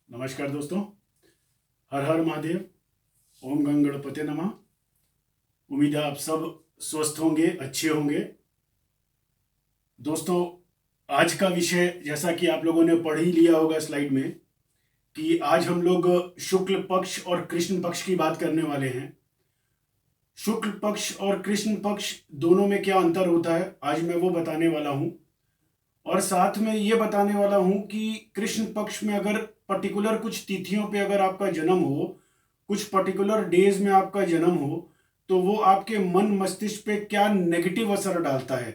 नमस्कार दोस्तों। हर हर महादेव। ओम गंगणपते नमः। उम्मीद है आप सब स्वस्थ होंगे, अच्छे होंगे। दोस्तों, आज का विषय जैसा कि आप लोगों ने पढ़ ही लिया होगा स्लाइड में कि आज हम लोग शुक्ल पक्ष और कृष्ण पक्ष की बात करने वाले हैं। शुक्ल पक्ष और कृष्ण पक्ष दोनों में क्या अंतर होता है आज मैं वो बताने वाला हूँ। और साथ में ये बताने वाला हूँ कि कृष्ण पक्ष में अगर पर्टिकुलर कुछ तिथियों पे अगर आपका जन्म हो, कुछ पर्टिकुलर डेज में आपका जन्म हो, तो वो आपके मन मस्तिष्क पे क्या नेगेटिव असर डालता है।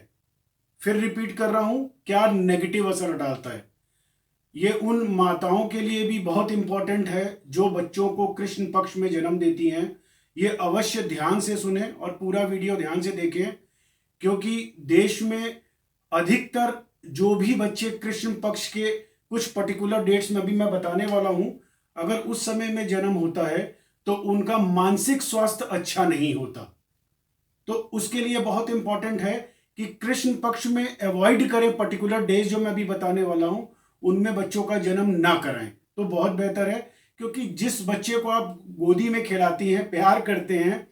फिर रिपीट कर रहा हूँ, क्या नेगेटिव असर डालता है। ये उन माताओं के लिए भी बहुत इंपॉर्टेंट है जो बच्चों को कृष्ण पक्ष में जन्म देती हैं। ये अवश्य ध्यान से सुने और पूरा वीडियो ध्यान से देखें, क्योंकि देश में अधिकतर जो भी बच्चे कृष्ण पक्ष के कुछ पर्टिकुलर डेट्स में अभी मैं बताने वाला हूं, अगर उस समय में जन्म होता है तो उनका मानसिक स्वास्थ्य अच्छा नहीं होता। तो उसके लिए बहुत इंपॉर्टेंट है कि कृष्ण पक्ष में अवॉइड करें। पर्टिकुलर डेज जो मैं अभी बताने वाला हूं उनमें बच्चों का जन्म ना कराएं तो बहुत बेहतर है, क्योंकि जिस बच्चे को आप गोदी में खिलाती हैं, प्यार करते हैं,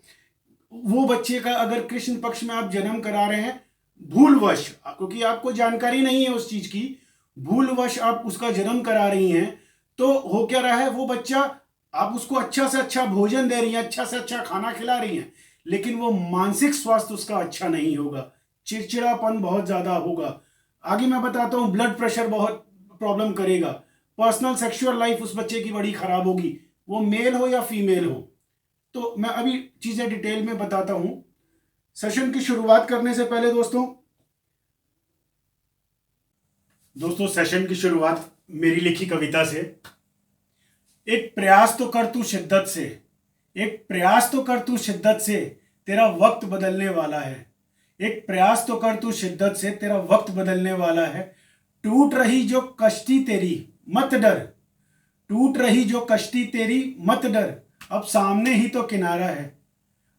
वो बच्चे का अगर कृष्ण पक्ष में आप जन्म करा रहे हैं भूलवश, क्योंकि आपको जानकारी नहीं है उस चीज की, भूलवश आप उसका जन्म करा रही हैं, तो हो क्या रहा है, वो बच्चा, आप उसको अच्छा से अच्छा भोजन दे रही हैं, अच्छा से अच्छा खाना खिला रही हैं, लेकिन वो मानसिक स्वास्थ्य उसका अच्छा नहीं होगा, चिड़चिड़ापन बहुत ज्यादा होगा। आगे मैं बताता हूं, ब्लड प्रेशर बहुत प्रॉब्लम करेगा, पर्सनल सेक्सुअल लाइफ उस बच्चे की बड़ी खराब होगी, वो मेल हो या फीमेल हो। तो मैं अभी चीजें डिटेल में बताता हूं। सेशन की शुरुआत करने से पहले दोस्तों सेशन की शुरुआत मेरी लिखी कविता से। एक प्रयास तो कर तू शिद्दत से, एक प्रयास तो कर तू शिद्दत से, तेरा वक्त बदलने वाला है। एक प्रयास तो कर तू शिद्दत से, तेरा वक्त बदलने वाला है। टूट रही जो कश्ती तेरी मत डर, टूट रही जो कश्ती तेरी मत डर, अब सामने ही तो किनारा है,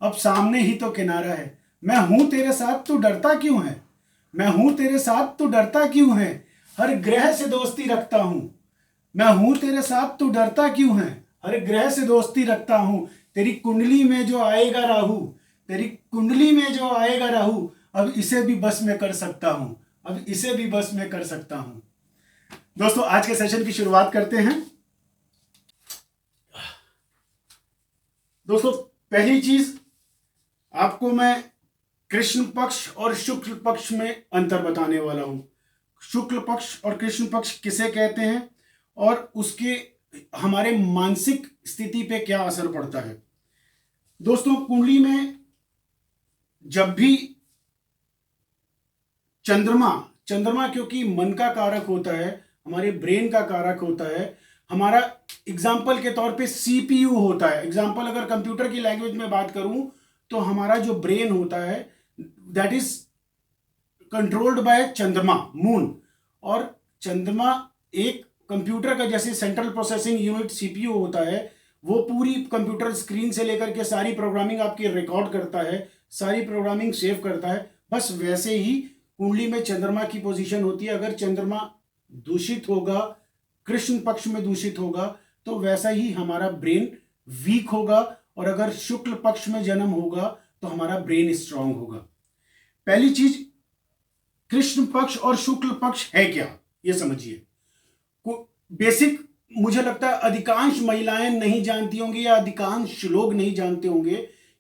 अब सामने ही तो किनारा है। मैं हूं तेरे साथ तू डरता क्यों है, मैं हूं तेरे साथ तू डरता क्यों है, हर ग्रह से दोस्ती रखता हूं। मैं हूं तेरे साथ तू डरता क्यों है, हर ग्रह से दोस्ती रखता हूं। तेरी कुंडली में जो आएगा राहु, तेरी कुंडली में जो आएगा राहु, अब इसे भी बस में कर सकता हूं, अब इसे भी बस में कर सकता हूं। दोस्तों आज के सेशन की शुरुआत करते हैं। दोस्तों पहली चीज आपको मैं कृष्ण पक्ष और शुक्ल पक्ष में अंतर बताने वाला हूं। शुक्ल पक्ष और कृष्ण पक्ष किसे कहते हैं और उसके हमारे मानसिक स्थिति पे क्या असर पड़ता है। दोस्तों कुंडली में जब भी चंद्रमा, चंद्रमा क्योंकि मन का कारक होता है, हमारे ब्रेन का कारक होता है, हमारा एग्जाम्पल के तौर पे सीपीयू होता है। एग्जाम्पल अगर कंप्यूटर की लैंग्वेज में बात करूं तो हमारा जो ब्रेन होता है दैट इज कंट्रोल्ड बाय चंद्रमा, मून। और चंद्रमा एक कंप्यूटर का जैसे सेंट्रल प्रोसेसिंग यूनिट सीपीयू होता है, वो पूरी कंप्यूटर स्क्रीन से लेकर के सारी प्रोग्रामिंग आपकी रिकॉर्ड करता है, सारी प्रोग्रामिंग सेव करता है। बस वैसे ही कुंडली में चंद्रमा की पोजीशन होती है। अगर चंद्रमा दूषित होगा, कृष्ण पक्ष में दूषित होगा, तो वैसा ही हमारा ब्रेन वीक होगा, और अगर शुक्ल पक्ष में जन्म होगा तो हमारा ब्रेन स्ट्रांग होगा। पहली चीज, कृष्ण पक्ष और शुक्ल पक्ष है क्या, ये समझिए। बेसिक मुझे लगता है अधिकांश महिलाएं नहीं जानती होंगी या अधिकांश लोग नहीं जानते होंगे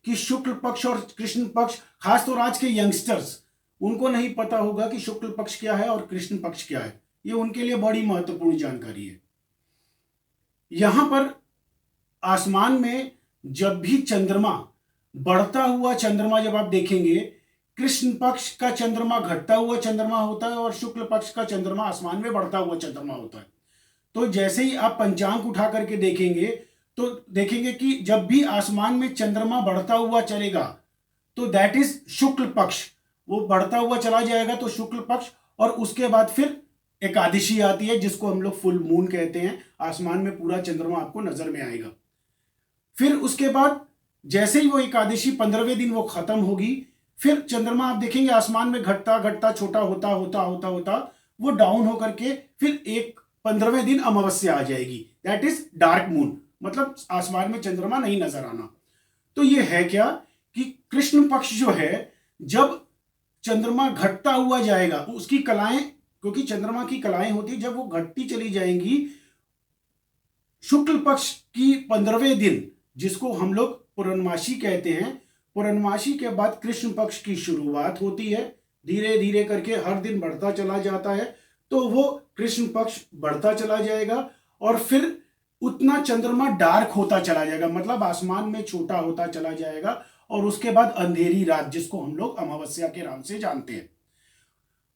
कि शुक्ल पक्ष और कृष्ण पक्ष, खासतौर आज के यंगस्टर्स, उनको नहीं पता होगा कि शुक्ल पक्ष क्या है और कृष्ण पक्ष क्या है। ये उनके लिए बड़ी महत्वपूर्ण जानकारी है। यहां पर आसमान में जब भी चंद्रमा, बढ़ता हुआ चंद्रमा जब आप देखेंगे, कृष्ण पक्ष का चंद्रमा घटता हुआ चंद्रमा होता है और शुक्ल पक्ष का चंद्रमा आसमान में बढ़ता हुआ चंद्रमा होता है। तो जैसे ही आप पंचांग उठा करके देखेंगे तो देखेंगे कि जब भी आसमान में चंद्रमा बढ़ता हुआ चलेगा तो दैट इज शुक्ल पक्ष, वो बढ़ता हुआ चला जाएगा तो शुक्ल पक्ष। और उसके बाद फिर एकादशी आती है जिसको हम लोग फुल मून कहते हैं, आसमान में पूरा चंद्रमा आपको नजर में आएगा। फिर उसके बाद जैसे ही वो एकादशी 15वें दिन वो खत्म होगी, फिर चंद्रमा आप देखेंगे आसमान में घटता घटता छोटा होता होता होता होता वो डाउन होकर के फिर एक 15वें दिन अमावस्या आ जाएगी, दैट इज डार्क मून, मतलब आसमान में चंद्रमा नहीं नजर आना। तो ये है क्या कि कृष्ण पक्ष जो है, जब चंद्रमा घटता हुआ जाएगा, उसकी कलाएं, क्योंकि चंद्रमा की कलाएं होती, जब वो घटती चली जाएंगी, शुक्ल पक्ष की 15वें दिन, जिसको हम लोग पूर्णमासी कहते हैं, पूर्णमासी के बाद कृष्ण पक्ष की शुरुआत होती है, धीरे धीरे करके हर दिन बढ़ता चला जाता है। तो वो कृष्ण पक्ष बढ़ता चला जाएगा और फिर उतना चंद्रमा डार्क होता चला जाएगा, मतलब आसमान में छोटा होता चला जाएगा, और उसके बाद अंधेरी रात, जिसको हम लोग अमावस्या के नाम से जानते हैं।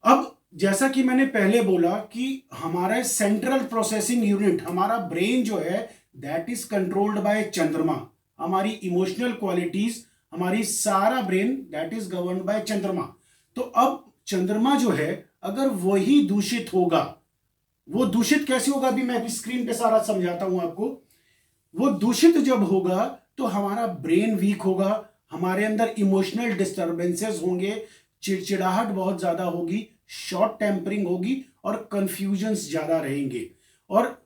अब जैसा कि मैंने पहले बोला कि हमारा सेंट्रल प्रोसेसिंग यूनिट, हमारा ब्रेन जो है, दैट इज कंट्रोल्ड बाय चंद्रमा। हमारी इमोशनल क्वालिटीज, हमारी सारा brain that is governed bye चंद्रमा। तो अब चंद्रमा जो है, अगर वही दूषित होगा, वो दूषित कैसे होगा, अभी मैं अभी स्क्रीन पे सारा समझाता हूं आपको। वो दूषित जब होगा तो हमारा ब्रेन वीक होगा, हमारे अंदर इमोशनल डिस्टर्बेंसेस होंगे, चिड़चिड़ाहट बहुत ज्यादा होगी, शॉर्ट टेम्परिंग होगी और कंफ्यूजन्स ज्यादा रहेंगे। और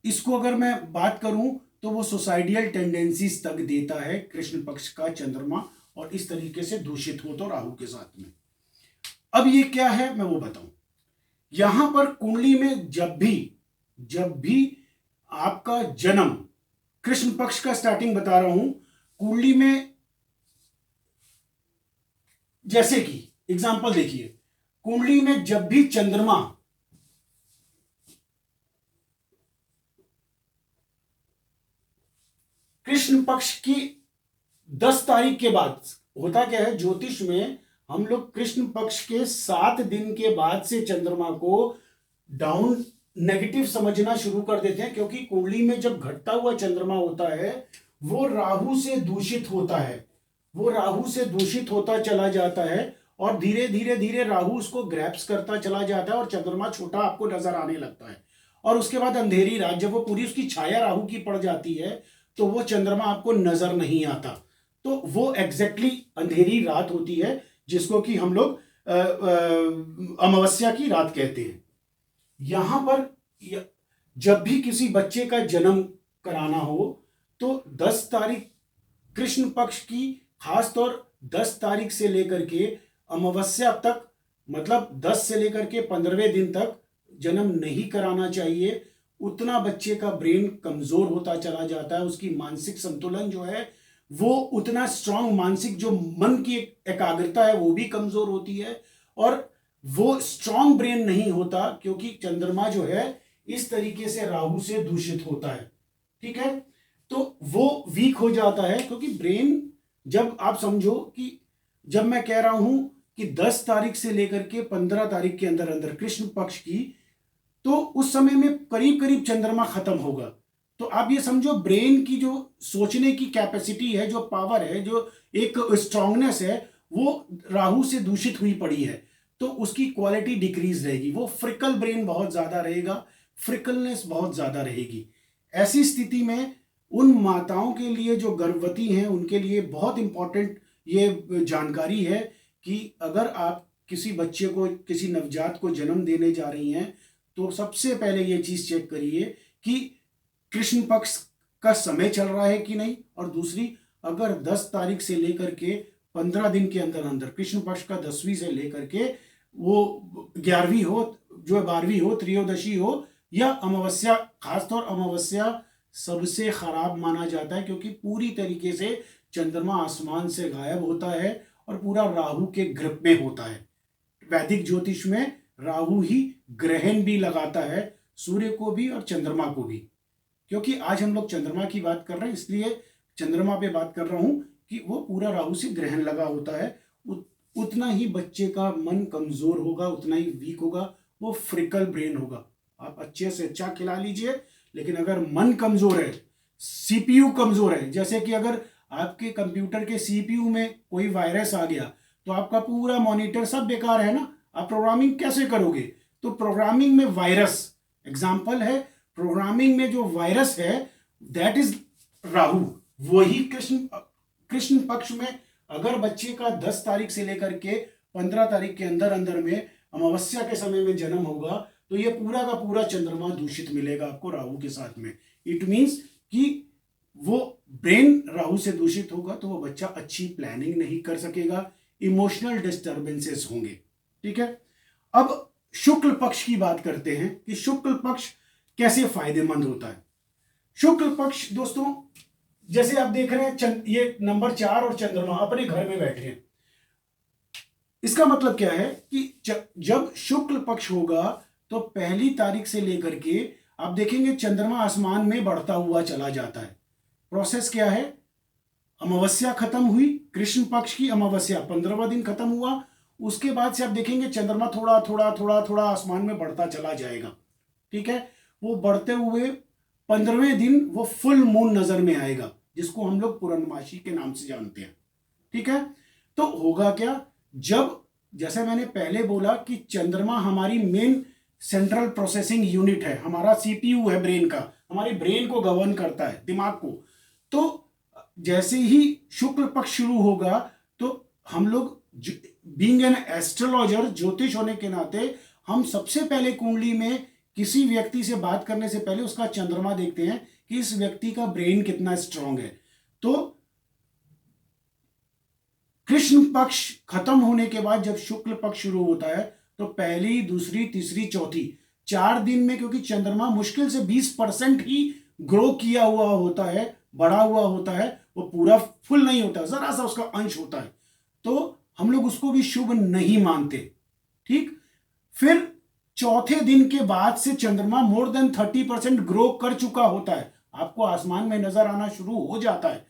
इसको अगर मैं बात करूं तो वो सोसाइडियल टेंडेंसीज तक देता है कृष्ण पक्ष का चंद्रमा, और इस तरीके से दूषित हो तो राहु के साथ में। अब ये क्या है मैं वो बताऊं। यहां पर कुंडली में जब भी आपका जन्म, कृष्ण पक्ष का स्टार्टिंग बता रहा हूं, कुंडली में जैसे कि एग्जांपल देखिए, कुंडली में जब भी चंद्रमा कृष्ण पक्ष की 10 तारीख के बाद, होता क्या है ज्योतिष में, हम लोग कृष्ण पक्ष के 7 दिन के बाद से चंद्रमा को डाउन नेगेटिव समझना शुरू कर देते हैं, क्योंकि कुंडली में जब घटता हुआ चंद्रमा होता है वो राहु से दूषित होता है, वो राहु से दूषित होता चला जाता है, और धीरे धीरे धीरे राहु उसको ग्रैप्स करता चला जाता है और चंद्रमा छोटा आपको नजर आने लगता है। और उसके बाद अंधेरी रात, जब वो पूरी उसकी छाया राहु की पड़ जाती है तो वो चंद्रमा आपको नजर नहीं आता। तो वो एग्जैक्टली अंधेरी रात होती है, जिसको कि हम लोग अमावस्या की रात कहते हैं। यहां पर जब भी किसी बच्चे का जन्म कराना हो तो 10 तारीख कृष्ण पक्ष की, खासतौर 10 तारीख से लेकर के अमावस्या तक, मतलब 10 से लेकर के 15वें दिन तक जन्म नहीं कराना चाहिए। उतना बच्चे का ब्रेन कमजोर होता चला जाता है, उसकी मानसिक संतुलन जो है वो उतना स्ट्रांग, मानसिक जो मन की एकाग्रता है वो भी कमजोर होती है, और वो स्ट्रांग ब्रेन नहीं होता, क्योंकि चंद्रमा जो है इस तरीके से राहु से दूषित होता है। ठीक है, तो वो वीक हो जाता है, क्योंकि ब्रेन, जब आप समझो कि जब मैं कह रहा हूं कि 10 तारीख से लेकर के 15 तारीख के अंदर अंदर कृष्ण पक्ष की, तो उस समय में करीब करीब चंद्रमा खत्म होगा। तो आप ये समझो ब्रेन की जो सोचने की कैपेसिटी है, जो पावर है, जो एक स्ट्रांगनेस है, वो राहु से दूषित हुई पड़ी है, तो उसकी क्वालिटी डिक्रीज रहेगी, वो फ्रिकल ब्रेन बहुत ज्यादा रहेगा, फ्रिकलनेस बहुत ज्यादा रहेगी। ऐसी स्थिति में उन माताओं के लिए जो गर्भवती हैं उनके लिए बहुत इंपॉर्टेंट ये जानकारी है कि अगर आप किसी बच्चे को, किसी नवजात को जन्म देने जा रही हैं तो सबसे पहले ये चीज चेक करिए कि कृष्ण पक्ष का समय चल रहा है कि नहीं, और दूसरी, अगर 10 तारीख से लेकर के 15 दिन के अंदर अंदर कृष्ण पक्ष का 10वीं से लेकर के वो 11वीं हो, जो 12वीं हो, त्रयोदशी हो या अमावस्या, खासतौर अमावस्या सबसे खराब माना जाता है, क्योंकि पूरी तरीके से चंद्रमा आसमान से गायब होता है और पूरा राहु के ग्रिप में होता है। वैदिक ज्योतिष में राहु ही ग्रहण भी लगाता है, सूर्य को भी और चंद्रमा को भी। क्योंकि आज हम लोग चंद्रमा की बात कर रहे हैं, इसलिए चंद्रमा पे बात कर रहा हूं कि वो पूरा राहु से ग्रहण लगा होता है। उतना ही बच्चे का मन कमजोर होगा, उतना ही वीक होगा, वो फ्रिकल ब्रेन होगा। आप अच्छे से अच्छा खिला लीजिए, लेकिन अगर मन कमजोर है, सीपीयू कमजोर है, जैसे कि अगर आपके कंप्यूटर के सीपीयू में कोई वायरस आ गया तो आपका पूरा मॉनिटर सब बेकार है ना, आप प्रोग्रामिंग कैसे करोगे। तो प्रोग्रामिंग में वायरस एग्जाम्पल है, प्रोग्रामिंग में जो वायरस है दैट इज राहु। वही कृष्ण पक्ष में अगर बच्चे का 10 तारीख से लेकर के 15 तारीख के अंदर अंदर में अमावस्या के समय में जन्म होगा तो ये पूरा का पूरा चंद्रमा दूषित मिलेगा आपको राहु के साथ में। इट मीन्स कि वो ब्रेन राहु से दूषित होगा तो वो बच्चा अच्छी प्लानिंग नहीं कर सकेगा, इमोशनल डिस्टर्बेंसेस होंगे। ठीक है, अब शुक्ल पक्ष की बात करते हैं कि शुक्ल पक्ष कैसे फायदेमंद होता है। शुक्ल पक्ष दोस्तों, जैसे आप देख रहे हैं ये नंबर 4 और चंद्रमा अपने घर में बैठे हैं। इसका मतलब क्या है कि जब शुक्ल पक्ष होगा तो 1 तारीख से लेकर के आप देखेंगे चंद्रमा आसमान में बढ़ता हुआ चला जाता है। प्रोसेस क्या है, अमावस्या खत्म हुई, कृष्ण पक्ष की अमावस्या 15वां दिन खत्म हुआ, उसके बाद से आप देखेंगे चंद्रमा थोड़ा थोड़ा थोड़ा थोड़ा आसमान में बढ़ता चला जाएगा। ठीक है, वो बढ़ते हुए 15वें दिन वो फुल मून नजर में आएगा, जिसको हम लोग पूर्णमासी के नाम से जानते हैं। ठीक है, तो होगा क्या, जब जैसे मैंने पहले बोला कि चंद्रमा हमारी मेन सेंट्रल प्रोसेसिंग यूनिट है, हमारा सीपीयू है ब्रेन का, हमारे ब्रेन को गवर्न करता है, दिमाग को। तो जैसे ही शुक्ल पक्ष शुरू होगा तो हम लोग बीइंग एन एस्ट्रोलॉजर, ज्योतिष होने के नाते हम सबसे पहले कुंडली में किसी व्यक्ति से बात करने से पहले उसका चंद्रमा देखते हैं कि इस व्यक्ति का ब्रेन कितना स्ट्रांग है। तो कृष्ण पक्ष खत्म होने के बाद जब शुक्ल पक्ष शुरू होता है तो पहली, दूसरी, तीसरी, चौथी 4 दिन में, क्योंकि चंद्रमा मुश्किल से 20% ही ग्रो किया हुआ होता है, बढ़ा हुआ होता है, वो पूरा फुल नहीं होता, जरा सा उसका अंश होता है, तो हम लोग उसको भी शुभ नहीं मानते। ठीक, फिर चौथे दिन के बाद से चंद्रमा मोर देन 30% ग्रो कर चुका होता है, आपको आसमान में नजर आना शुरू हो जाता है,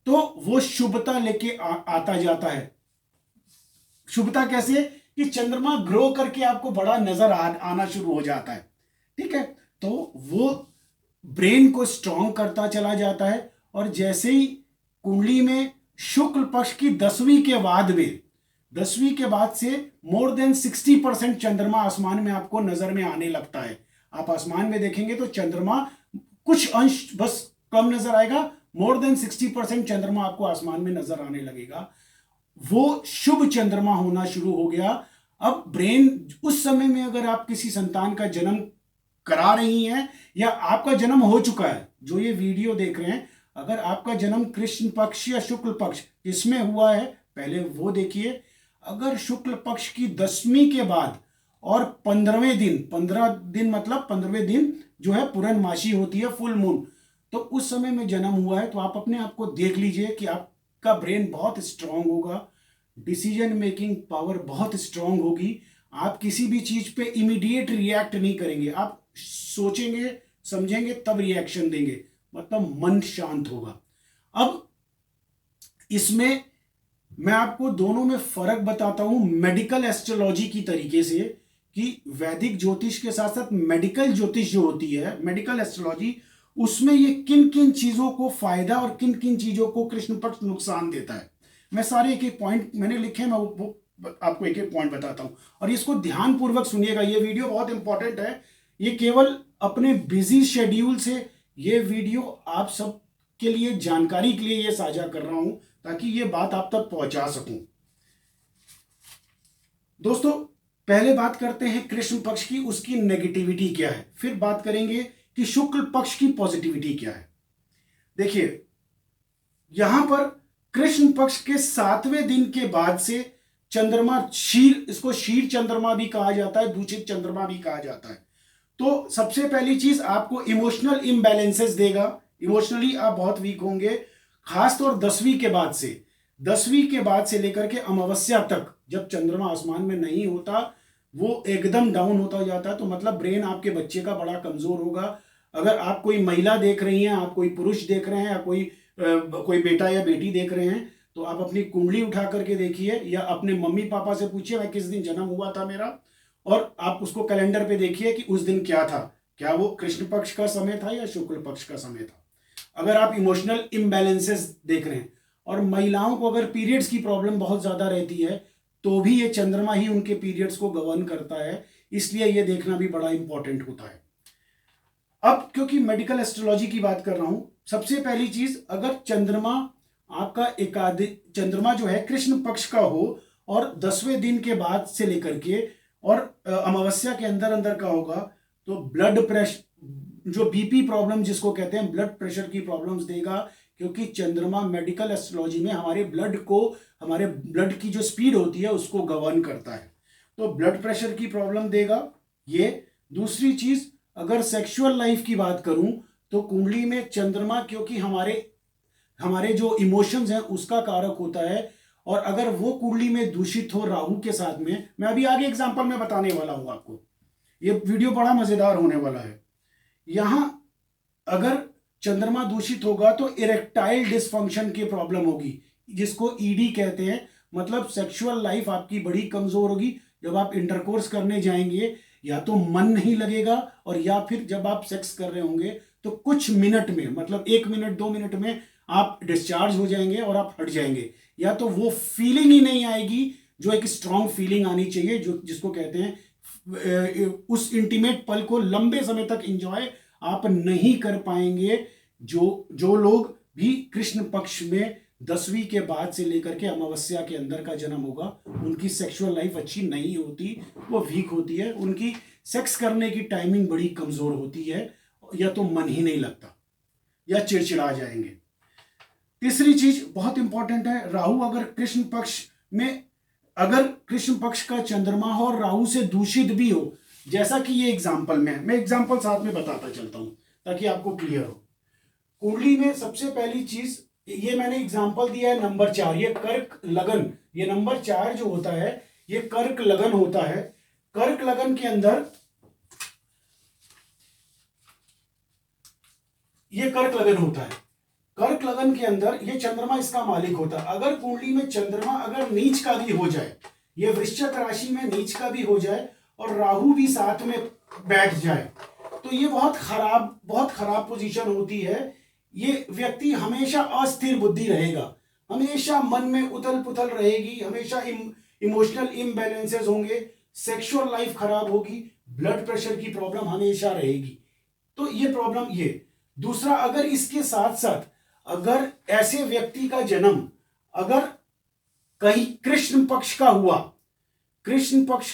तो वो शुभता लेके आता जाता है। शुभता कैसे कि चंद्रमा ग्रो करके आपको बड़ा नजर आना शुरू हो जाता है। ठीक है, तो वो ब्रेन को स्ट्रांग करता चला जाता है। और जैसे ही कुंडली में शुक्ल पक्ष की 10वीं के बाद में, 10वीं के बाद से मोर देन 60% चंद्रमा आसमान में आपको नजर में आने लगता है। आप आसमान में देखेंगे तो चंद्रमा कुछ अंश बस कम नजर आएगा, मोर देन 60% चंद्रमा आपको आसमान में नजर आने लगेगा। वो शुभ चंद्रमा होना शुरू हो गया। अब ब्रेन उस समय में, अगर आप किसी संतान का जन्म करा रही हैं या आपका जन्म हो चुका है, जो ये वीडियो देख रहे हैं, अगर आपका जन्म कृष्ण पक्ष या शुक्ल पक्ष इसमें हुआ है, पहले वो देखिए। अगर शुक्ल पक्ष की 10वीं के बाद और 15वें दिन, 15 दिन मतलब 15वें दिन जो है पूर्णमासी होती है, फुल मून, तो उस समय में जन्म हुआ है, तो आप अपने आप को देख लीजिए कि आपका ब्रेन बहुत स्ट्रांग होगा, डिसीजन मेकिंग पावर बहुत स्ट्रांग होगी, आप किसी भी चीज पे इमीडिएट रिएक्ट नहीं करेंगे, आप सोचेंगे समझेंगे तब रिएक्शन देंगे, मतलब मन शांत होगा। अब इसमें मैं आपको दोनों में फर्क बताता हूं मेडिकल एस्ट्रोलॉजी की तरीके से, कि वैदिक ज्योतिष के साथ साथ मेडिकल ज्योतिष जो होती है, मेडिकल एस्ट्रोलॉजी, उसमें ये किन किन चीजों को फायदा और किन किन चीजों को कृष्ण पक्ष नुकसान देता है। मैं सारे एक एक पॉइंट मैंने लिखे हैं, मैं वो आपको एक एक पॉइंट बताता हूं और इसको ध्यानपूर्वक सुनिएगा। ये वीडियो बहुत इंपॉर्टेंट है। ये केवल अपने बिजी शेड्यूल से ये वीडियो आप सब के लिए जानकारी के लिए ये साझा कर रहा हूं, ताकि ये बात आप तक पहुंचा सकूं। दोस्तों, पहले बात करते हैं कृष्ण पक्ष की, उसकी नेगेटिविटी क्या है, फिर बात करेंगे कि शुक्ल पक्ष की पॉजिटिविटी क्या है। देखिए, यहां पर कृष्ण पक्ष के 7वें दिन के बाद से चंद्रमा क्षीर, इसको क्षीर चंद्रमा भी कहा जाता है, दूषित चंद्रमा भी कहा जाता है। तो सबसे पहली चीज आपको इमोशनल इम्बैलेंसेस देगा, इमोशनली आप बहुत वीक होंगे, खासतौर 10वीं के बाद से, 10वीं के बाद से लेकर के अमावस्या तक जब चंद्रमा आसमान में नहीं होता, वो एकदम डाउन होता जाता है। तो मतलब ब्रेन आपके बच्चे का बड़ा कमजोर होगा। अगर आप कोई महिला देख रही हैं, आप कोई पुरुष देख रहे हैं, या कोई बेटा या बेटी देख रहे हैं, तो आप अपनी कुंडली उठा करके देखिए, या अपने मम्मी पापा से पूछिए मैं किस दिन जन्म हुआ था मेरा, और आप उसको कैलेंडर पे देखिए कि उस दिन क्या था, क्या वो कृष्ण पक्ष का समय था या शुक्ल पक्ष का समय था। अगर आप इमोशनल इम्बैलेंसेस देख रहे हैं, और महिलाओं को अगर पीरियड्स की प्रॉब्लम बहुत ज्यादा रहती है, तो भी ये चंद्रमा ही उनके पीरियड्स को गवर्न करता है, इसलिए ये देखना भी बड़ा इंपॉर्टेंट होता है। अब क्योंकि मेडिकल एस्ट्रोलॉजी की बात कर रहा हूं, सबसे पहली चीज, अगर चंद्रमा आपका चंद्रमा जो है कृष्ण पक्ष का हो और 10वें दिन के बाद से लेकर के और अमावस्या के अंदर अंदर का होगा तो ब्लड प्रेशर, जो बीपी प्रॉब्लम जिसको कहते हैं, ब्लड प्रेशर की प्रॉब्लम्स देगा, क्योंकि चंद्रमा मेडिकल एस्ट्रोलॉजी में हमारे ब्लड की जो स्पीड होती है उसको गवर्न करता है, तो ब्लड प्रेशर की प्रॉब्लम देगा ये। दूसरी चीज, अगर सेक्सुअल लाइफ की बात करूं तो कुंडली में चंद्रमा क्योंकि हमारे जो इमोशंस हैं उसका कारक होता है, और अगर वो कुंडली में दूषित हो राहु के साथ में, मैं अभी आगे एग्जांपल में बताने वाला हूं आपको, ये वीडियो बड़ा मजेदार होने वाला है। यहां अगर चंद्रमा दूषित होगा तो इरेक्टाइल डिसफंक्शन की प्रॉब्लम होगी, जिसको ईडी कहते हैं, मतलब सेक्सुअल लाइफ आपकी बड़ी कमजोर होगी। जब आप इंटरकोर्स करने जाएंगे या तो मन नहीं लगेगा, और या फिर जब आप सेक्स कर रहे होंगे तो कुछ मिनट में, मतलब 1 मिनट 2 मिनट में आप डिस्चार्ज हो जाएंगे और आप हट जाएंगे, या तो वो फीलिंग ही नहीं आएगी जो एक स्ट्रांग फीलिंग आनी चाहिए, जो जिसको कहते हैं उस इंटीमेट पल को लंबे समय तक एंजॉय आप नहीं कर पाएंगे। जो लोग भी कृष्ण पक्ष में 10वीं के बाद से लेकर के अमावस्या के अंदर का जन्म होगा, उनकी सेक्सुअल लाइफ अच्छी नहीं होती, वो वीक होती है, उनकी सेक्स करने की टाइमिंग बड़ी कमजोर होती है, या तो मन ही नहीं लगता या चिड़चिड़ा जाएंगे। तीसरी चीज बहुत इंपॉर्टेंट है, राहु अगर कृष्ण पक्ष में, अगर कृष्ण पक्ष का चंद्रमा हो और राहु से दूषित भी हो, जैसा कि ये एग्जाम्पल में, मैं एग्जाम्पल साथ में बताता चलता हूं ताकि आपको क्लियर हो। कुंडली में सबसे पहली चीज, ये मैंने एग्जाम्पल दिया है नंबर 4, ये कर्क लगन, ये नंबर 4 जो होता है ये कर्क लगन होता है। कर्क लगन के अंदर, ये कर्क लगन होता है, कर्क लगन के अंदर ये चंद्रमा इसका मालिक होता है। अगर कुंडली में चंद्रमा अगर नीच का भी हो जाए, ये वृश्चिक राशि में नीच का भी हो जाए और राहु भी साथ में बैठ जाए, तो ये बहुत खराब पोजीशन होती है। ये व्यक्ति हमेशा अस्थिर बुद्धि रहेगा, हमेशा मन में उथल पुथल रहेगी, हमेशा इमोशनल इम्बैलेंसेस होंगे, सेक्सुअल लाइफ खराब होगी, ब्लड प्रेशर की प्रॉब्लम हमेशा रहेगी। तो ये प्रॉब्लम ये। दूसरा, अगर इसके साथ साथ अगर ऐसे व्यक्ति का जन्म अगर कहीं कृष्ण पक्ष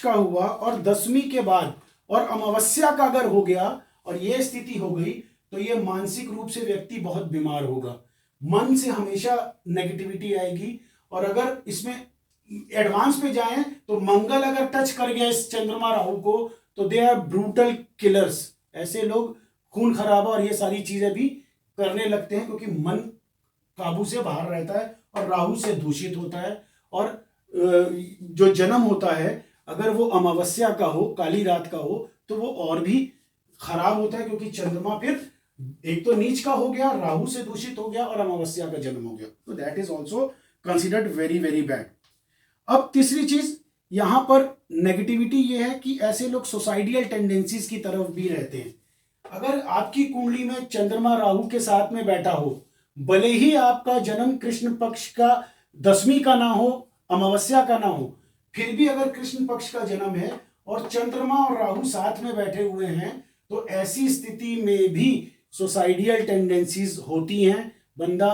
का हुआ और 10वीं के बाद और अमावस्या का अगर हो गया और यह स्थिति हो गई, तो यह मानसिक रूप से व्यक्ति बहुत बीमार होगा, मन से हमेशा नेगेटिविटी आएगी। और अगर इसमें एडवांस पे जाएं तो मंगल अगर टच कर गया इस चंद्रमा राहु को, तो दे आर ब्रूटल किलर्स, ऐसे लोग खून खराबा और ये सारी चीजें भी करने लगते हैं, क्योंकि मन काबू से बाहर रहता है और राहु से दूषित होता है। और जो जन्म होता है अगर वो अमावस्या का हो, काली रात का हो, तो वो और भी खराब होता है, क्योंकि चंद्रमा फिर एक तो नीच का हो गया, राहु से दूषित हो गया और अमावस्या का जन्म हो गया, तो that is also considered very very bad. अब तीसरी चीज यहां पर नेगेटिविटी ये है कि ऐसे लोग सुसाइडियल टेंडेंसीज की तरफ भी रहते हैं। अगर आपकी कुंडली में चंद्रमा राहु के साथ में बैठा हो, भले ही आपका जन्म कृष्ण पक्ष का 10वीं का ना हो, अमावस्या का ना हो, फिर भी अगर कृष्ण पक्ष का जन्म है और चंद्रमा और राहु साथ में बैठे हुए हैं, तो ऐसी स्थिति में भी सुसाइडियल टेंडेंसीज होती हैं। बंदा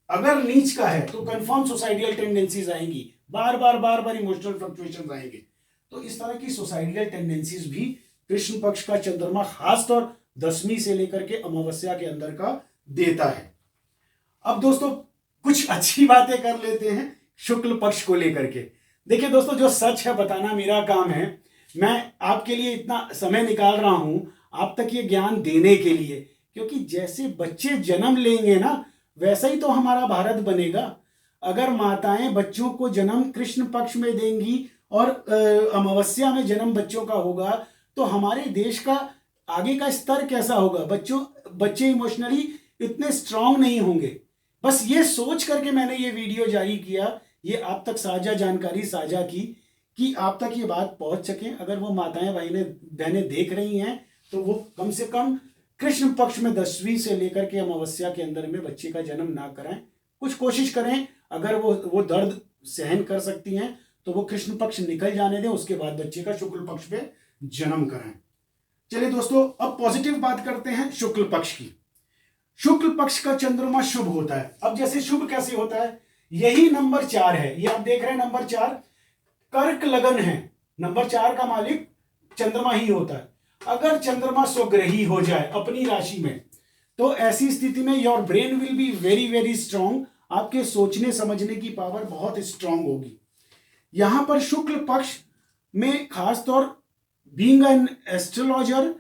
अगर नीच का है तो कंफर्म सुसाइडियल टेंडेंसीज आएंगी, बार बार इमोशनल फ्लक्चुएशंस आएंगे। तो इस तरह की सुसाइडियल टेंडेंसीज भी कृष्ण पक्ष का चंद्रमा खासतौर 10वीं से लेकर के अमावस्या के अंदर का देता है। अब दोस्तों कुछ अच्छी बातें कर लेते हैं शुक्ल पक्ष को लेकर के। देखिए दोस्तों, जो सच है बताना मेरा काम है, मैं आपके लिए इतना समय निकाल रहा हूं आप तक ये ज्ञान देने के लिए, क्योंकि जैसे बच्चे जन्म लेंगे ना, वैसा ही तो हमारा भारत बनेगा। अगर माताएं बच्चों को जन्म कृष्ण पक्ष में देंगी और अमावस्या में जन्म बच्चों का होगा, तो हमारे देश का आगे का स्तर कैसा होगा? बच्चे इमोशनली इतने स्ट्रांग नहीं होंगे। बस ये सोच करके मैंने ये वीडियो जारी किया, ये आप तक साझा जानकारी साझा की कि आप तक ये बात पहुंच सके। अगर वो माताएं बहनें देख रही हैं तो वो कम से कम कृष्ण पक्ष में 10वीं से लेकर के अमावस्या के अंदर में बच्चे का जन्म ना कराएं, कुछ कोशिश करें। अगर वो दर्द सहन कर सकती हैं तो वो कृष्ण पक्ष निकल जाने दें, उसके बाद बच्चे का शुक्ल पक्ष पे जन्म कराएं। चलिए दोस्तों, अब पॉजिटिव बात करते हैं शुक्ल पक्ष की। शुक्ल पक्ष का चंद्रमा शुभ होता है। अब जैसे शुभ कैसे होता है, यही नंबर 4 है, ये आप देख रहे हैं नंबर 4 कर्क लगन है। नंबर 4 का मालिक चंद्रमा ही होता है। अगर चंद्रमा स्वग्रही हो जाए अपनी राशि में, तो ऐसी स्थिति में your brain will be very very strong. आपके सोचने समझने की पावर बहुत स्ट्रांग होगी। यहां पर शुक्ल पक्ष में खासतौर बीइंग एन एस्ट्रोलॉजर,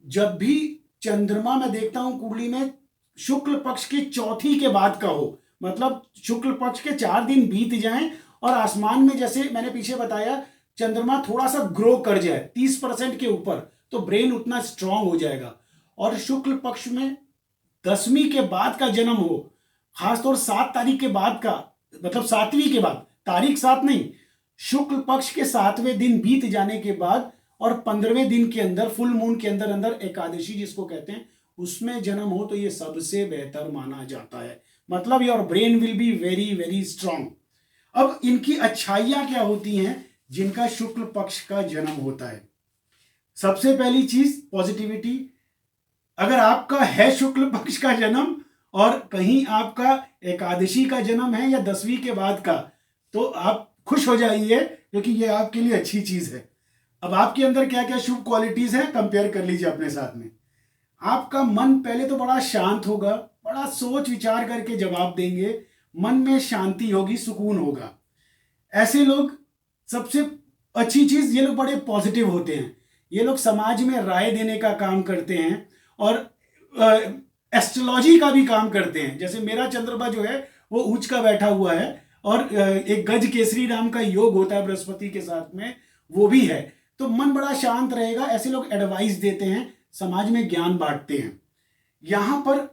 जब भी चंद्रमा मैं देखता हूं कुंडली में शुक्ल पक्ष के चौथी के बाद का हो, मतलब शुक्ल पक्ष के 4 दिन बीत जाएं और आसमान में, जैसे मैंने पीछे बताया, चंद्रमा थोड़ा सा ग्रो कर जाए 30% के ऊपर, तो ब्रेन उतना स्ट्रांग हो जाएगा। और शुक्ल पक्ष में 10वीं के बाद का जन्म हो, खासतौर 7 तारीख के बाद का, मतलब 7वीं के बाद, तारीख 7 नहीं, शुक्ल पक्ष के 7वें दिन बीत जाने के बाद और 15वें दिन के अंदर, फुल मून के अंदर अंदर एकादशी जिसको कहते हैं, उसमें जन्म हो तो ये सबसे बेहतर माना जाता है। मतलब your brain will be very very strong. अब इनकी अच्छाइयां क्या होती हैं जिनका शुक्ल पक्ष का जन्म होता है? सबसे पहली चीज पॉजिटिविटी। अगर आपका है शुक्ल पक्ष का जन्म और कहीं आपका एकादशी का जन्म है या 10वीं के बाद का, तो आप खुश हो जाइए, क्योंकि ये आपके लिए अच्छी चीज है। अब आपके अंदर क्या क्या शुभ क्वालिटीज हैं, कंपेयर कर लीजिए अपने साथ में। आपका मन पहले तो बड़ा शांत होगा, बड़ा सोच विचार करके जवाब देंगे, मन में शांति होगी, सुकून होगा। ऐसे लोग, सबसे अच्छी चीज, ये लोग बड़े पॉजिटिव होते हैं। ये लोग समाज में राय देने का काम करते हैं और एस्ट्रोलॉजी का भी काम करते हैं। जैसे मेरा चंद्रमा जो है वो उच्च का बैठा हुआ है और एक गज केसरी नाम का योग होता है बृहस्पति के साथ में, वो भी है। तो मन बड़ा शांत रहेगा। ऐसे लोग एडवाइस देते हैं, समाज में ज्ञान बांटते हैं। यहां पर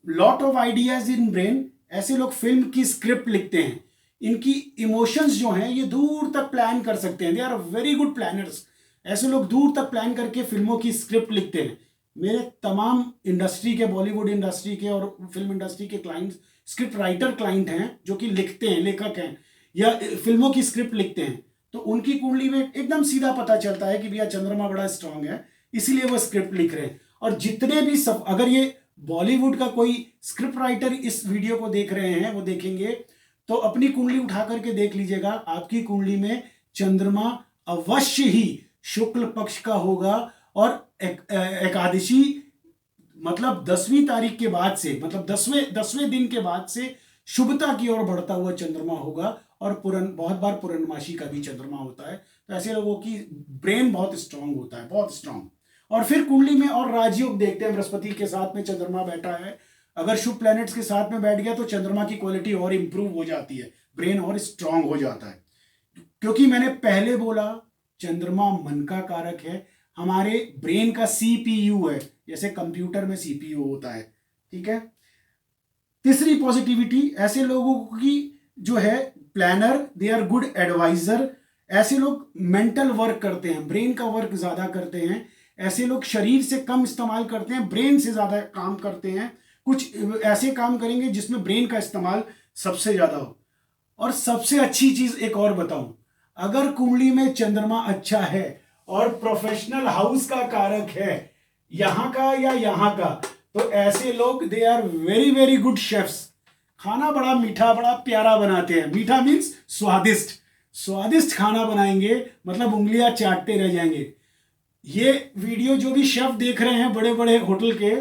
lot of ideas in brain. ऐसे लोग फिल्म की स्क्रिप्ट लिखते हैं। इनकी इमोशंस जो हैं ये दूर तक प्लान कर सकते हैं। They are very good planners. ऐसे लोग दूर तक प्लान करके फिल्मों की स्क्रिप्ट लिखते हैं। मेरे तमाम इंडस्ट्री के, बॉलीवुड इंडस्ट्री के और फिल्म इंडस्ट्री के क्लाइंट्स स्क्रिप्ट राइटर क्लाइंट हैं, जो कि लिखते हैं, लेखक हैं या फिल्मों की स्क्रिप्ट लिखते हैं। तो उनकी कुंडली में एकदम सीधा पता चलता है कि भैया चंद्रमा बड़ा स्ट्रांग है, इसीलिए वो स्क्रिप्ट लिख रहे हैं। और जितने भी सब, अगर ये बॉलीवुड का कोई स्क्रिप्ट राइटर इस वीडियो को देख रहे हैं, वो देखेंगे तो अपनी कुंडली उठा करके देख लीजिएगा, आपकी कुंडली में चंद्रमा अवश्य ही शुक्ल पक्ष का होगा और एकादशी मतलब 10वीं तारीख के बाद से, मतलब 10वें दिन के बाद से शुभता की ओर बढ़ता हुआ चंद्रमा होगा। और बहुत बार पूर्णमासी का भी चंद्रमा होता है। तो ऐसे लोगों की ब्रेन बहुत स्ट्रांग होता है, बहुत स्ट्रांग। और फिर कुंडली में और राजयोग देखते हैं। बृहस्पति के साथ में चंद्रमा बैठा है, अगर शुभ प्लैनेट्स के साथ में बैठ गया तो चंद्रमा की क्वालिटी और इंप्रूव हो जाती है, ब्रेन और स्ट्रांग हो जाता है। क्योंकि मैंने पहले बोला चंद्रमा मन का कारक है, हमारे ब्रेन का सीपीयू है, जैसे कंप्यूटर में सीपीयू होता है। ठीक है। तीसरी पॉजिटिविटी, ऐसे लोगों की जो है planner, they are good adviser. ऐसे लोग मेंटल वर्क करते हैं, ब्रेन का वर्क ज्यादा करते हैं। ऐसे लोग शरीर से कम इस्तेमाल करते हैं, ब्रेन से ज्यादा काम करते हैं। कुछ ऐसे काम करेंगे जिसमें ब्रेन का इस्तेमाल सबसे ज्यादा हो। और सबसे अच्छी चीज एक और बताऊं, अगर कुंडली में चंद्रमा अच्छा है और प्रोफेशनल हाउस का कारक है, यहां का या यहां का, तो ऐसे लोग they are very very good chefs. खाना बड़ा मीठा, बड़ा प्यारा बनाते हैं। मीठा मीन्स स्वादिष्ट, स्वादिष्ट खाना बनाएंगे, मतलब उंगलियां चाटते रह जाएंगे। ये वीडियो जो भी शेफ देख रहे हैं बड़े बड़े होटल के,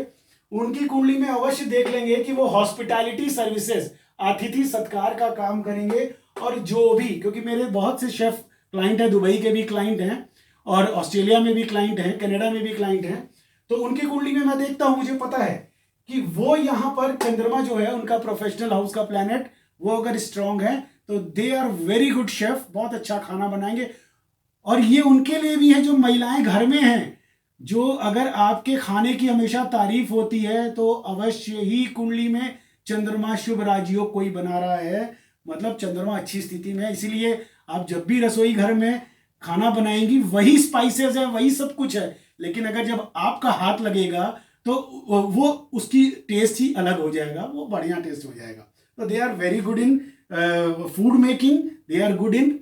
उनकी कुंडली में अवश्य देख लेंगे कि वो हॉस्पिटैलिटी सर्विसेज, अतिथि सत्कार का काम करेंगे। और जो भी, क्योंकि मेरे बहुत से शेफ क्लाइंट हैं, दुबई के भी क्लाइंट हैं और ऑस्ट्रेलिया में भी क्लाइंट हैं, कनाडा में भी क्लाइंट हैं, तो उनकी कुंडली में मैं देखता हूं, मुझे पता है कि वो यहां पर चंद्रमा जो है उनका प्रोफेशनल हाउस का प्लैनेट, वो अगर स्ट्रांग है तो they are very good chef, बहुत अच्छा खाना बनाएंगे। और ये उनके लिए भी है जो महिलाएं घर में हैं, जो अगर आपके खाने की हमेशा तारीफ होती है तो अवश्य ही कुंडली में चंद्रमा शुभ राजयोग कोई बना रहा है, मतलब चंद्रमा अच्छी स्थिति में है। इसीलिए आप जब भी रसोई घर में खाना बनाएंगी, वही स्पाइसेस है, वही सब कुछ है, लेकिन अगर जब आपका हाथ लगेगा तो वो उसकी टेस्ट ही अलग हो जाएगा, वो बढ़िया टेस्ट हो जाएगा। तो they are very good in food making, they are good in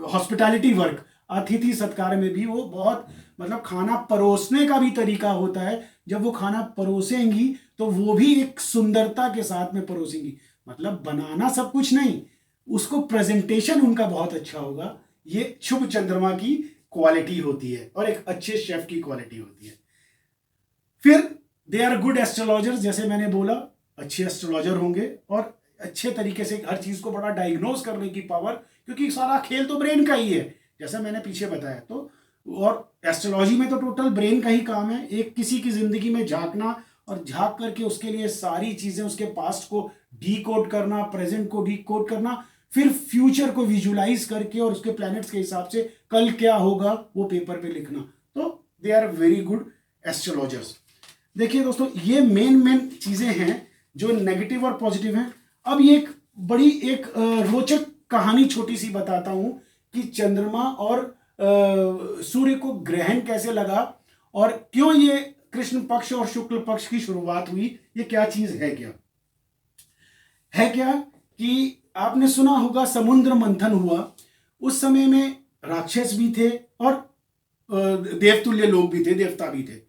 hospitality work. अतिथि सत्कार में भी वो बहुत, मतलब खाना परोसने का भी तरीका होता है। जब वो खाना परोसेंगी तो वो भी एक सुंदरता के साथ में परोसेंगी, मतलब बनाना सब कुछ नहीं, उसको प्रेजेंटेशन उनका बहुत अच्छा होगा। ये शुभ चंद्रमा की क्वालिटी होती है और एक अच्छे शेफ की क्वालिटी होती है। फिर दे आर गुड एस्ट्रोलॉजर्स, जैसे मैंने बोला अच्छे एस्ट्रोलॉजर होंगे और अच्छे तरीके से हर चीज को बड़ा डायग्नोज करने की पावर, क्योंकि सारा खेल तो ब्रेन का ही है जैसा मैंने पीछे बताया। तो और एस्ट्रोलॉजी में तो टोटल ब्रेन का ही काम है, एक किसी की जिंदगी में झांकना और झांक करके उसके लिए सारी चीजें, उसके पास्ट को डीकोड करना, प्रेजेंट को डीकोड करना, फिर फ्यूचर को विजुलाइज करके और उसके प्लैनेट्स के हिसाब से कल क्या होगा वो पेपर पे लिखना। तो they are very good astrologers. देखिए दोस्तों, ये मेन चीजें हैं जो नेगेटिव और पॉजिटिव हैं। अब ये एक बड़ी एक रोचक कहानी छोटी सी बताता हूं कि चंद्रमा और सूर्य को ग्रहण कैसे लगा और क्यों ये कृष्ण पक्ष और शुक्ल पक्ष की शुरुआत हुई। ये क्या चीज है, क्या कि आपने सुना होगा समुद्र मंथन हुआ, उस समय में राक्षस भी थे और देवतुल्य लोग भी थे, देवता भी थे।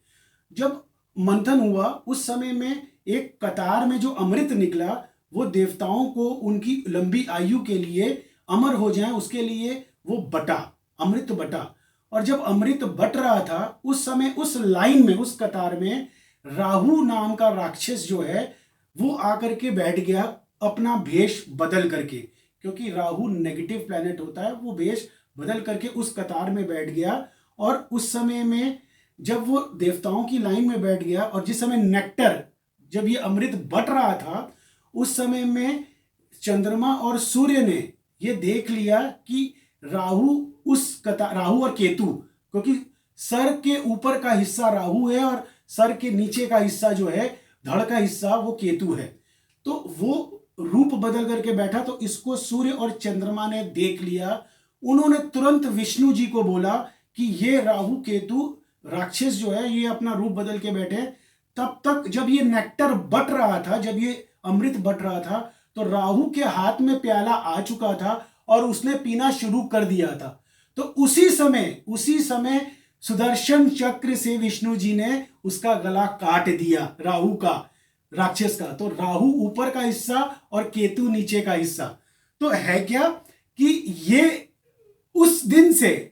जब मंथन हुआ उस समय में एक कतार में जो अमृत निकला वो देवताओं को उनकी लंबी आयु के लिए, अमर हो जाए उसके लिए वो बटा, अमृत बटा। और जब अमृत बट रहा था उस समय उस लाइन में, उस कतार में राहु नाम का राक्षस जो है वो आकर के बैठ गया अपना भेष बदल करके, क्योंकि राहु नेगेटिव प्लैनेट होता है, वो भेष बदल करके उस कतार में बैठ गया। और उस समय में जब वो देवताओं की लाइन में बैठ गया और जिस समय नेक्टर, जब ये अमृत बट रहा था उस समय में चंद्रमा और सूर्य ने ये देख लिया कि राहु और केतु, क्योंकि सर के ऊपर का हिस्सा राहु है और सर के नीचे का हिस्सा जो है, धड़ का हिस्सा, वो केतु है। तो वो रूप बदल करके बैठा, तो इसको सूर्य और चंद्रमा ने देख लिया। उन्होंने तुरंत विष्णु जी को बोला कि ये राहु केतु राक्षस जो है ये अपना रूप बदल के बैठे। तब तक जब ये नेक्टर बट रहा था, जब ये अमृत बट रहा था, तो राहु के हाथ में प्याला आ चुका था और उसने पीना शुरू कर दिया था। तो उसी समय सुदर्शन चक्र से विष्णु जी ने उसका गला काट दिया, राहु का, राक्षस का। तो राहु ऊपर का हिस्सा और केतु नीचे का हिस्सा। तो है क्या कि ये उस दिन से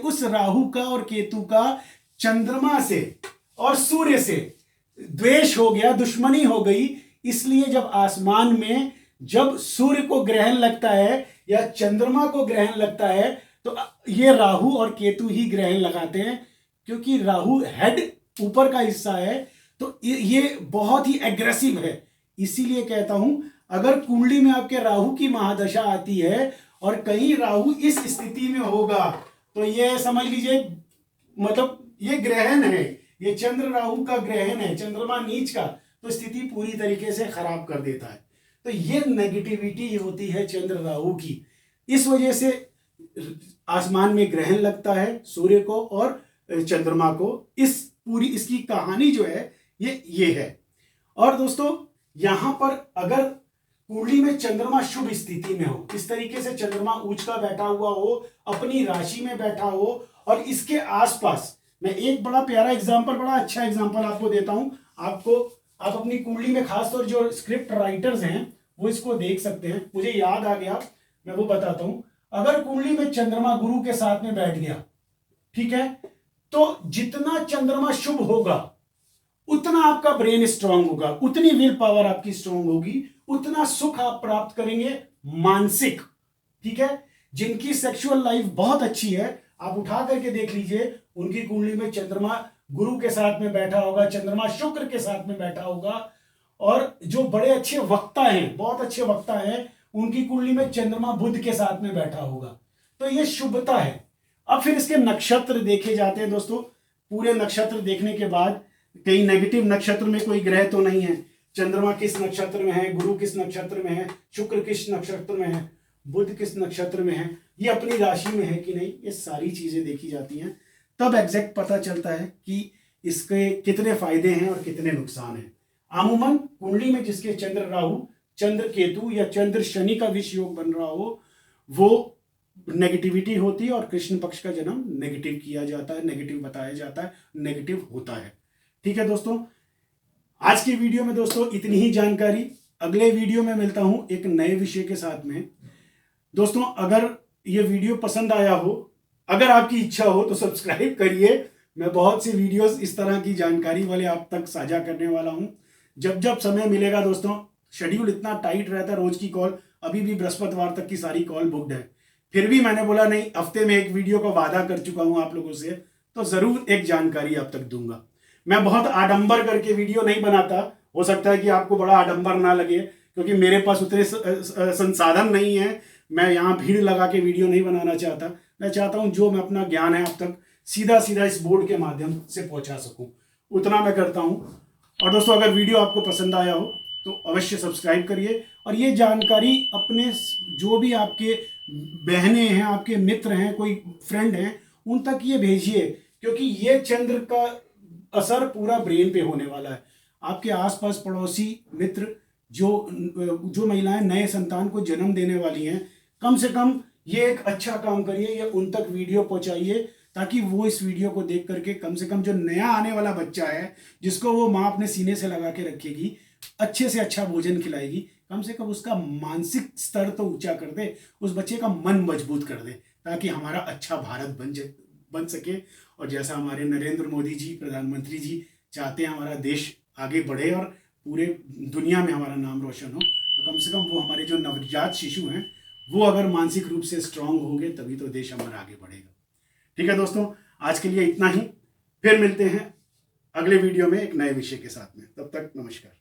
उस राहु का और केतु का चंद्रमा से और सूर्य से द्वेष हो गया, दुश्मनी हो गई। इसलिए जब आसमान में जब सूर्य को ग्रहण लगता है या चंद्रमा को ग्रहण लगता है तो ये राहु और केतु ही ग्रहण लगाते हैं, क्योंकि राहु हेड ऊपर का हिस्सा है, तो ये बहुत ही एग्रेसिव है। इसीलिए कहता हूं, अगर कुंडली में आपके राहु की महादशा आती है और कहीं राहु इस स्थिति में होगा तो ये समझ लीजिए, मतलब ये ग्रहण है, ये चंद्र राहु का ग्रहण है, चंद्रमा नीच का, तो स्थिति पूरी तरीके से खराब कर देता है। तो ये नेगेटिविटी होती है चंद्र राहु की। इस वजह से आसमान में ग्रहण लगता है सूर्य को और चंद्रमा को। इसकी कहानी जो है ये है। और दोस्तों, यहां पर अगर कुंडली में चंद्रमा शुभ स्थिति में हो, इस तरीके से चंद्रमा उच्च का बैठा हुआ हो, अपनी राशि में बैठा हो और इसके आसपास, मैं एक बड़ा प्यारा एग्जांपल, बड़ा अच्छा एग्जांपल आपको देता हूं। आप अपनी कुंडली में, खासतौर जो स्क्रिप्ट राइटर्स हैं वो इसको देख सकते हैं। मुझे याद आ गया, मैं वो बताता हूं। अगर कुंडली में चंद्रमा गुरु के साथ में बैठ गया, ठीक है, तो जितना चंद्रमा शुभ होगा उतना आपका ब्रेन स्ट्रांग होगा, उतनी विल पावर आपकी स्ट्रांग होगी, उतना सुख आप प्राप्त करेंगे मानसिक। ठीक है, जिनकी सेक्सुअल लाइफ बहुत अच्छी है, आप उठा करके देख लीजिए, उनकी कुंडली में चंद्रमा गुरु के साथ में बैठा होगा, चंद्रमा शुक्र के साथ में बैठा होगा। और जो बड़े अच्छे वक्ता हैं, बहुत अच्छे वक्ता हैं, उनकी कुंडली में चंद्रमा बुध के साथ में बैठा होगा। तो ये शुभता है। अब फिर इसके नक्षत्र देखे जाते हैं दोस्तों। पूरे नक्षत्र देखने के बाद कहीं नेगेटिव नक्षत्र में कोई ग्रह तो नहीं है, चंद्रमा किस नक्षत्र में है, गुरु किस नक्षत्र में है, शुक्र किस नक्षत्र में है, बुध किस नक्षत्र में है, ये अपनी राशि में है कि नहीं, ये सारी चीजें देखी जाती हैं। तब एग्जैक्ट पता चलता है कि इसके कितने फायदे हैं और कितने नुकसान हैं। अमूमन कुंडली में जिसके चंद्र राहु, चंद्र केतु या चंद्र शनि का विष योग बन रहा हो, वो नेगेटिविटी होती है और कृष्ण पक्ष का जन्म नेगेटिव किया जाता है, नेगेटिव बताया जाता है, नेगेटिव होता है। ठीक है दोस्तों, आज की वीडियो में दोस्तों इतनी ही जानकारी। अगले वीडियो में मिलता हूं एक नए विषय के साथ में। दोस्तों, अगर ये वीडियो पसंद आया हो, अगर आपकी इच्छा हो तो सब्सक्राइब करिए। मैं बहुत सी वीडियोस इस तरह की जानकारी वाले आप तक साझा करने वाला हूं जब जब समय मिलेगा। दोस्तों शेड्यूल इतना टाइट रहता है, रोज की कॉल, अभी भी बृहस्पतिवार तक की सारी कॉल बुकड है, फिर भी मैंने बोला नहीं, हफ्ते में एक वीडियो का वादा कर चुका हूं आप लोगों से, तो जरूर एक जानकारी आप तक दूंगा। मैं बहुत आडंबर करके वीडियो नहीं बनाता, हो सकता है कि आपको बड़ा आडंबर ना लगे, क्योंकि मेरे पास उतने संसाधन नहीं है। मैं यहाँ भीड़ लगा के वीडियो नहीं बनाना चाहता। मैं चाहता हूँ जो मैं अपना ज्ञान है आप तक सीधा सीधा इस बोर्ड के माध्यम से पहुंचा सकूं, उतना मैं करता हूं। और दोस्तों अगर वीडियो आपको पसंद आया हो तो अवश्य सब्सक्राइब करिए, और ये जानकारी अपने जो भी आपके बहनें हैं, आपके मित्र हैं, कोई फ्रेंड हैं, उन तक ये भेजिए, क्योंकि ये चंद्र का असर पूरा ब्रेन पे होने वाला है। आपके आसपास पड़ोसी मित्र जो महिलाएं नए संतान को जन्म देने वाली हैं, कम से कम ये एक अच्छा काम करिए, ये उन तक वीडियो पहुंचाइए, ताकि वो इस वीडियो को देख करके कम से कम जो नया आने वाला बच्चा है, जिसको वो माँ अपने सीने से लगा के रखेगी, अच्छे से अच्छा भोजन खिलाएगी, कम से कम उसका मानसिक स्तर तो ऊंचा कर दे, उस बच्चे का मन मजबूत कर दे, ताकि हमारा अच्छा भारत बन सके। और जैसा हमारे नरेंद्र मोदी जी प्रधानमंत्री जी चाहते हैं हमारा देश आगे बढ़े और पूरे दुनिया में हमारा नाम रोशन हो, तो कम से कम वो हमारे जो नवजात शिशु हैं वो अगर मानसिक रूप से स्ट्रांग होंगे तभी तो देश हमारा आगे बढ़ेगा। ठीक है दोस्तों, आज के लिए इतना ही, फिर मिलते हैं अगले वीडियो में एक नए विषय के साथ में। तब तक नमस्कार।